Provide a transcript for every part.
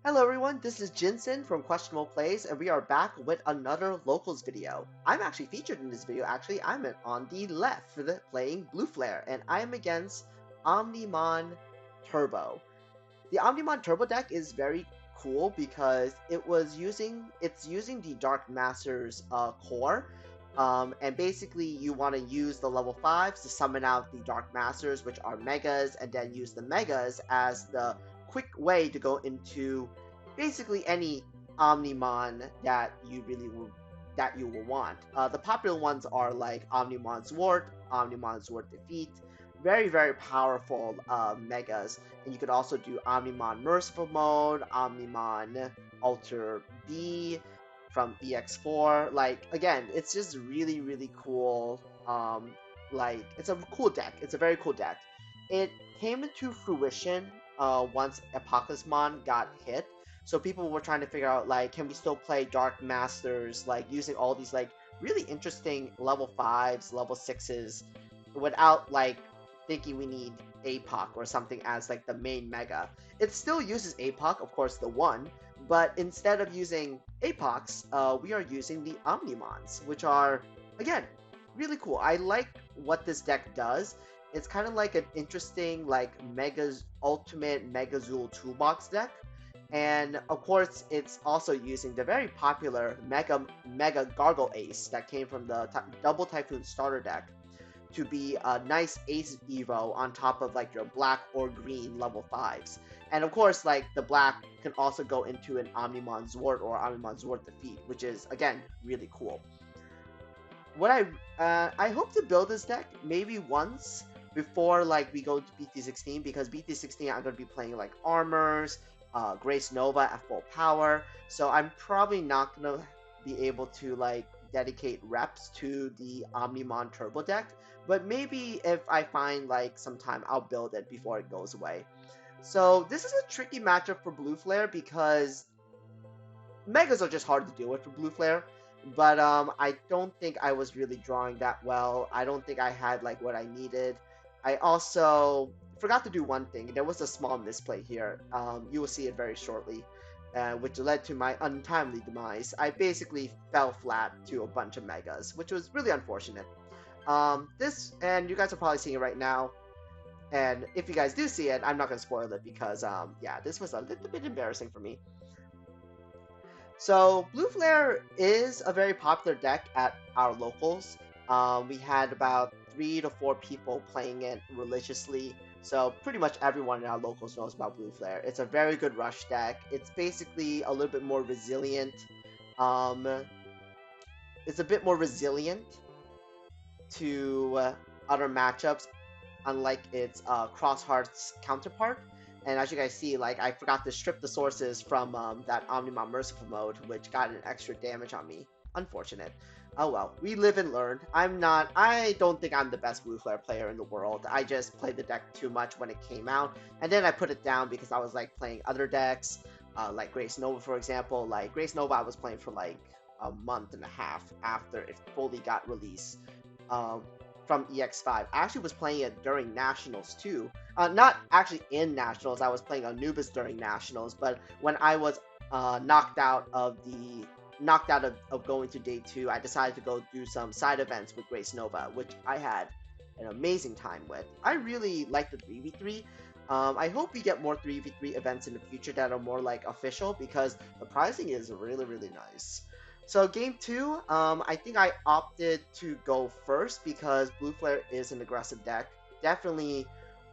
Hello everyone, this is Jinsen from Questionable Plays, and we are back with another Locals video. I'm actually featured in this video, I'm on the left for playing Blue Flare, and I am against Omnimon Turbo. The Omnimon Turbo deck is very cool because it's using the Dark Master's core, and basically you want to use the level 5s to summon out the Dark Masters, which are Megas, and then use the Megas as the quick way to go into basically any Omnimon that you will want. The popular ones are like Omnimon Sword, Omnimon Sword Defeat, very powerful Megas, and you could also do Omnimon Merciful Mode, Omnimon Alter B from EX4. Like again, it's just really cool. It's a cool deck. It's a very cool deck. It came into fruition once Apocalypsemon got hit. So people were trying to figure out like, can we still play Dark Masters like using all these like really interesting level 5s, level 6s without like thinking we need APOC or something as like the main mega. It still uses APOC, of course, the one, but instead of using APOCs, we are using the Omnimons, which are, again, really cool. I like what this deck does. It's kind of like an interesting, like, ultimate Megazul toolbox deck. And of course, it's also using the very popular Mega Gargle Ace that came from the Double Typhoon starter deck to be a nice Ace Evo on top of like your black or green level 5s. And of course, like the black can also go into an Omnimon Zord or Omnimon Zord Defeat, which is again really cool. What I hope to build this deck maybe once before like we go to BT16, because BT16 I'm gonna be playing like armors, Grace Nova at full power, so I'm probably not gonna be able to like dedicate reps to the Omnimon Turbo deck, but maybe if I find like some time, I'll build it before it goes away. So this is a tricky matchup for Blue Flare because Megas are just hard to deal with for Blue Flare, but I don't think I was really drawing that well. I don't think I had like what I needed. I also forgot to do one thing. There was a small misplay here. You will see it very shortly, which led to my untimely demise. I basically fell flat to a bunch of Megas, which was really unfortunate. And you guys are probably seeing it right now. And if you guys do see it, I'm not going to spoil it because, yeah, this was a little bit embarrassing for me. So Blue Flare is a very popular deck at our locals. We had about 3 to 4 people playing it religiously. So pretty much everyone in our locals knows about Blue Flare. It's a very good rush deck. It's basically a little bit more resilient. Um, it's a bit more resilient to other matchups, unlike its Cross Hearts counterpart. And as you guys see, like, I forgot to strip the sources from that Omnimon Merciful mode, which got an extra damage on me. Unfortunate. Oh well, we live and learn. I don't think I'm the best Blue Flare player in the world. I just played the deck too much when it came out, and then I put it down because I was, like, playing other decks, like Grace Nova, for example. Like, Grace Nova I was playing for, like, a month and a half after it fully got released. From EX5. I actually was playing it during Nationals too. Not actually in Nationals, I was playing Anubis during Nationals, but when I was knocked out of going to day 2, I decided to go do some side events with Grace Nova, which I had an amazing time with. I really like the 3v3. I hope we get more 3v3 events in the future that are more like official, because the pricing is really nice. So game 2, I think I opted to go first because Blue Flare is an aggressive deck. Definitely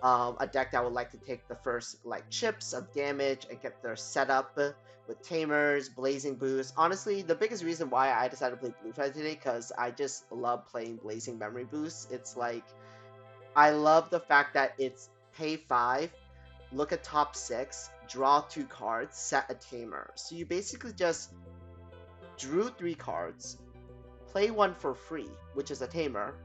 a deck that would like to take the first like chips of damage and get their setup with Tamers, Blazing Boost. Honestly, the biggest reason why I decided to play Blue Flare today, because I just love playing Blazing Memory Boost. It's like, I love the fact that it's pay 5, look at top 6, draw 2 cards, set a Tamer. So you basically just drew 3 cards, play 1 for free, which is a Tamer,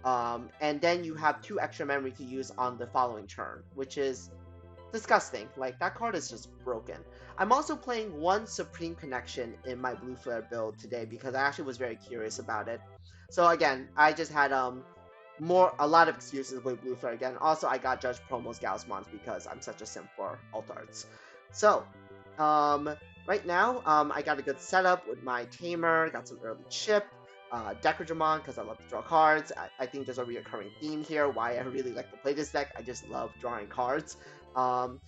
and then you have 2 extra memory to use on the following turn, which is disgusting. Like, that card is just broken. I'm also playing 1 Supreme Connection in my Blue Flare build today because I actually was very curious about it. So again, I just had a lot of excuses to play Blue Flare again. Also, I got Judge Promos Gaussmons because I'm such a simp for alt arts. So, Um, right now, I got a good setup with my Tamer, got some early chip, Digimon, because I love to draw cards. I think there's a recurring theme here, why I really like to play this deck. I just love drawing cards. Um,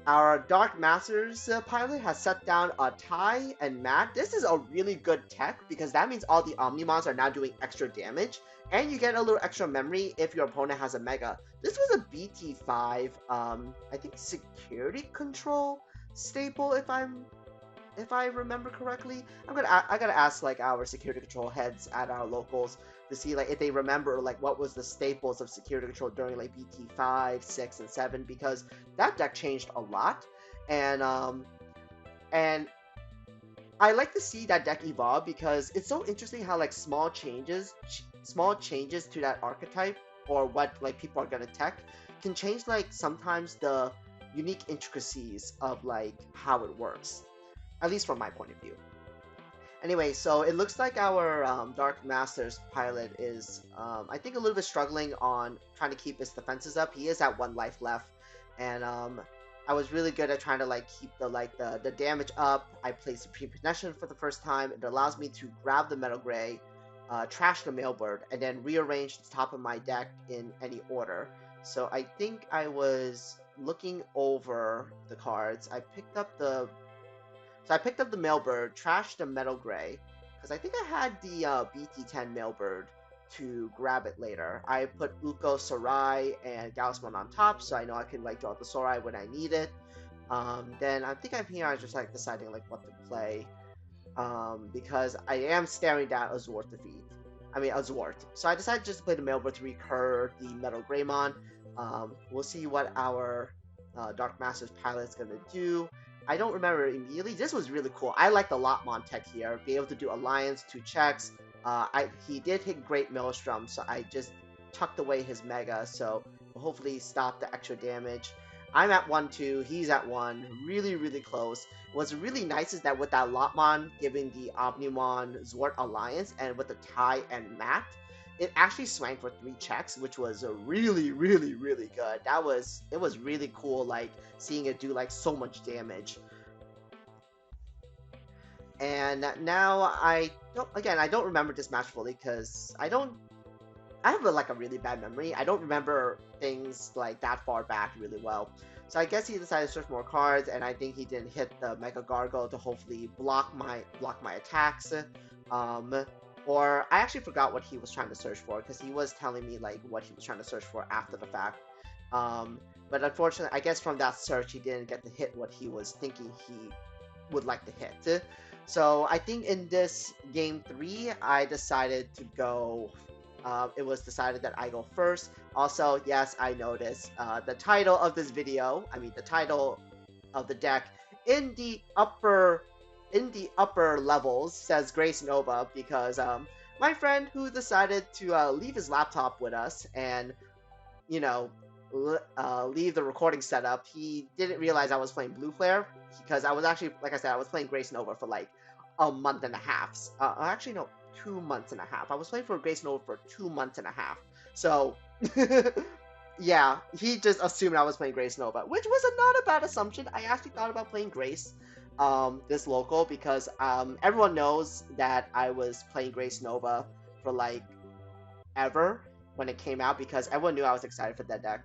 our Dark Masters pilot has set down a Tai and Matt. This is a really good tech because that means all the Omnimons are now doing extra damage, and you get a little extra memory if your opponent has a Mega. This was a BT5, I think security control staple if I remember correctly. I gotta ask like our security control heads at our locals to see like if they remember like what was the staples of security control during like BT5, 6, and 7 because that deck changed a lot, and I like to see that deck evolve because it's so interesting how like small changes to that archetype or what like people are gonna tech can change like sometimes the unique intricacies of like how it works, at least from my point of view. Anyway, so it looks like our Dark Masters pilot is, I think, a little bit struggling on trying to keep his defenses up. He is at 1 life left, and I was really good at trying to like keep the damage up. I played Supreme Possession for the first time. It allows me to grab the Metal Gray, trash the Mailbird, and then rearrange the top of my deck in any order. So I think I was looking over the cards. I picked up the Mailbird, trashed the Metal Gray, because I think I had the BT10 Mailbird to grab it later. I put Uko, Sarai, and Gaussman on top, so I know I can like draw the Sarai when I need it. Then I think I'm here. I was just like deciding like what to play, because I am staring down a Zwart defeat. I mean a Zwart. So I decided just to play the Mailbird to recur the Metal Greymon. We'll see what our Dark Masters pilot's gonna do. I don't remember immediately. This was really cool. I like the Lotmon tech here. Be able to do Alliance, 2 checks. He did hit Great Maelstrom, so I just tucked away his Mega, so we'll hopefully stop the extra damage. I'm at 1-2, he's at 1, really, really close. What's really nice is that with that Lotmon giving the Omnimon Zwart Alliance, and with the Tai and Matt, it actually swang for 3 checks, which was a really, really, really good. It was really cool, like, seeing it do, like, so much damage. And now I don't remember this match fully, because I have like a really bad memory. I don't remember things like that far back really well. So I guess he decided to search more cards, and I think he didn't hit the Mega Gargo to hopefully block my attacks. Or I actually forgot what he was trying to search for because he was telling me like what he was trying to search for after the fact. But unfortunately, I guess from that search he didn't get to hit what he was thinking he would like to hit. So I think in this game 3, I decided to go. It was decided that I go first. Also, yes, I noticed the title of this video. I mean, the title of the deck in the upper levels says Grace Nova because my friend who decided to leave his laptop with us and you know leave the recording setup, he didn't realize I was playing Blue Flare because I was actually, like I said, I was playing Grace Nova for like a month and a half. Actually, no, 2 months and a half. I was playing for Grace Nova for 2 months and a half. So, yeah, he just assumed I was playing Grace Nova, which was not a bad assumption. I actually thought about playing Grace this local because everyone knows that I was playing Grace Nova for like ever when it came out because everyone knew I was excited for that deck.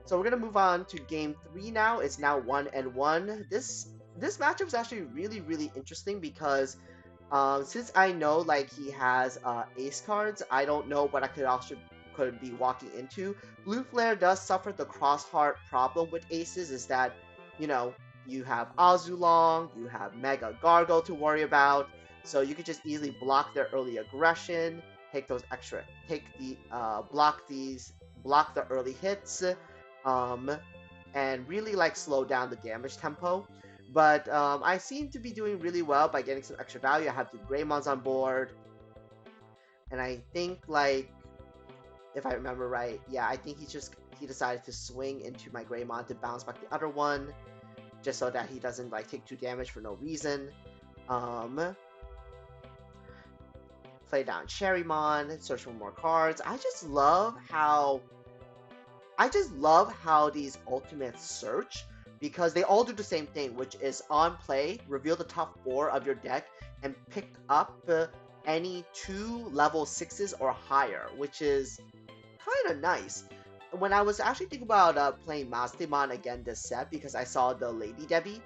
So we're gonna move on to game 3 now. It's now 1-1. This matchup is actually really, really interesting because since I know like he has ace cards, I don't know what I could be walking into. Blue Flare does suffer the crossheart problem with aces, is that you have Azulong, you have Mega Gargo to worry about, so you could just easily block their early aggression, take the block the early hits, and really like slow down the damage tempo. But I seem to be doing really well by getting some extra value. I have 2 Greymons on board. And I think, like, if I remember right, yeah, I think he decided to swing into my Greymon to bounce back the other one. Just so that he doesn't, like, take 2 damage for no reason. Play down Cherrymon, search for more cards. I just love how these ultimates search because they all do the same thing, which is on play, reveal the top 4 of your deck and pick up any 2 level 6s or higher, which is kind of nice. When I was actually thinking about playing Mastemon again this set because I saw the Lady Debbie,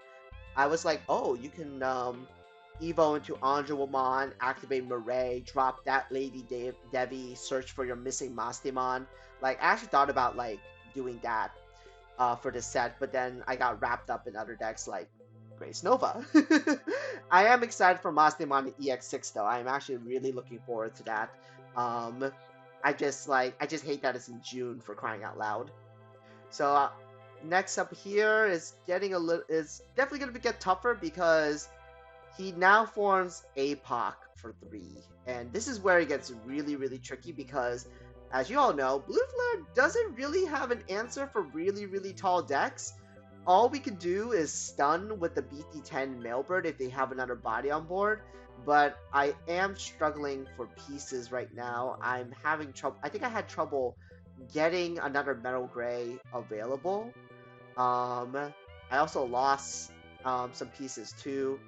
I was like, oh, you can evo into Omnimon, activate Murray, drop that Lady Debbie, search for your missing Mastemon. Like, I actually thought about like doing that for this set, but then I got wrapped up in other decks like Grace Nova. I am excited for Mastemon EX6 though. I am actually really looking forward to that. Um, I just hate that it's in June, for crying out loud. So next up here is definitely gonna get tougher because he now forms APOC for 3. And this is where it gets really, really tricky because, as you all know, Blue Flare doesn't really have an answer for really, really tall decks. All we can do is stun with the BT10 Mailbird if they have another body on board. But I am struggling for pieces right now. I'm having trouble. I think I had trouble getting another Metal Gray available. I also lost some pieces too.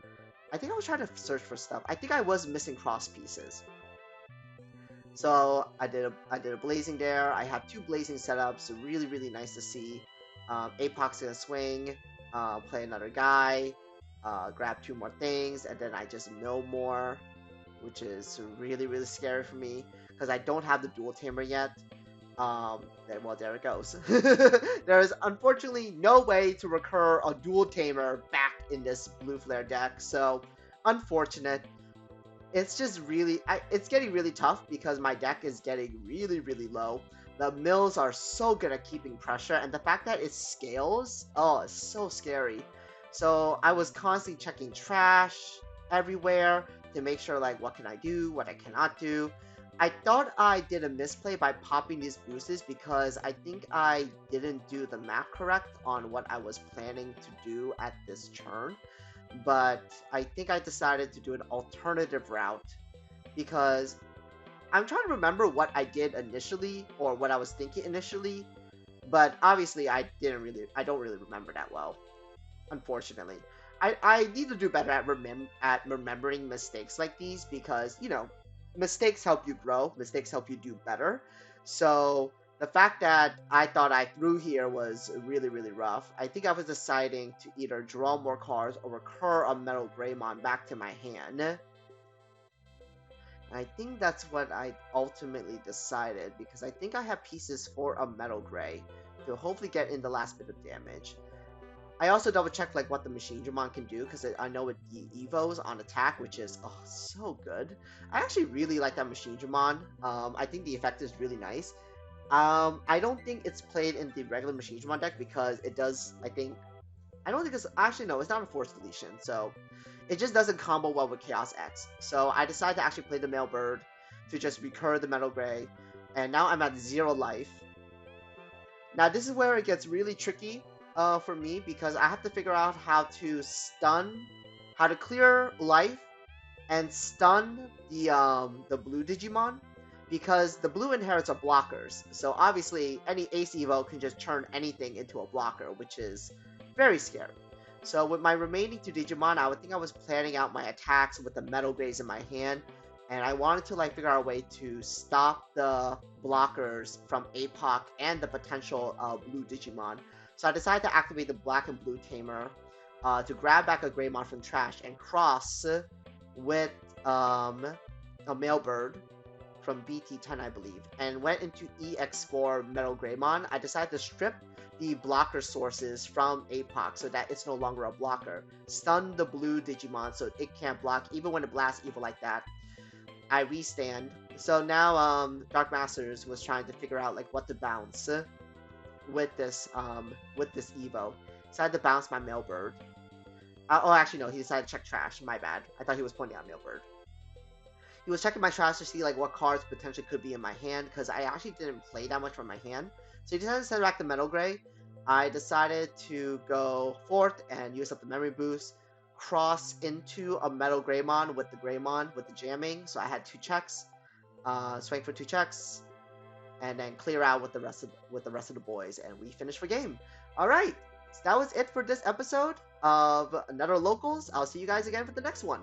I think I was trying to search for stuff. I think I was missing cross pieces. So I did a blazing there. I have 2 blazing setups. Really, really nice to see. Apoc's gonna swing, play another guy, grab 2 more things, and then I just mill more, which is really, really scary for me because I don't have the dual tamer yet. Well, there it goes. There is unfortunately no way to recur a dual tamer back in this Blue Flare deck, so unfortunate. It's just really, it's getting really tough because my deck is getting really, really low. The mills are so good at keeping pressure, and the fact that it scales, oh, it's so scary. So I was constantly checking trash everywhere to make sure, like, what can I do, what I cannot do. I thought I did a misplay by popping these boosters because I think I didn't do the math correct on what I was planning to do at this turn. But I think I decided to do an alternative route because I'm trying to remember what I did initially or what I was thinking initially, but obviously I don't really remember that well, unfortunately. I need to do better at remembering mistakes like these because, you know, mistakes help you grow, mistakes help you do better. So the fact that I thought I threw here was really, really rough. I think I was deciding to either draw more cards or recur a Metal Greymon back to my hand. I think that's what I ultimately decided because I think I have pieces for a Metal Gray to hopefully get in the last bit of damage. I also double checked like what the Machinedramon can do because I know it evos on attack, which is so good. I actually really like that Machinedramon. I think the effect is really nice. I don't think it's played in the regular Machinedramon deck because it does. I don't think it's actually no. It's not a forced deletion, so it just doesn't combo well with Chaos X. So I decided to actually play the Mailbird to just recur the Metal Gray, and now I'm at 0 life. Now this is where it gets really tricky for me because I have to figure out how to clear life and stun the blue Digimon because the blue inherits are blockers. So obviously any Ace Evo can just turn anything into a blocker, which is very scary. So with my remaining 2 Digimon, I would think I was planning out my attacks with the Metal Grays in my hand, and I wanted to like figure out a way to stop the blockers from APOC and the potential blue Digimon. So I decided to activate the black and blue tamer to grab back a Greymon from trash and cross with a Mailbird from BT10, I believe, and went into EX4 Metal Greymon. I decided to strip the blocker sources from APOC so that it's no longer a blocker. Stun the blue Digimon so it can't block even when it blasts evil like that. I restand. So now Dark Masters was trying to figure out like what to bounce with this Evo. Decided to bounce my Mailbird. Oh, actually no, he decided to check trash. My bad. I thought he was pointing out Mailbird. He was checking my trash to see like what cards potentially could be in my hand because I actually didn't play that much from my hand. So he decided to send back the Metal Gray. I decided to go forth and use up the memory boost, cross into a Metal Greymon with the Greymon with the jamming. So I had 2 checks, swing for 2 checks, and then clear out with the rest of the boys, and we finished for game. All right. that was it for this episode of Another Locals. I'll see you guys again for the next one.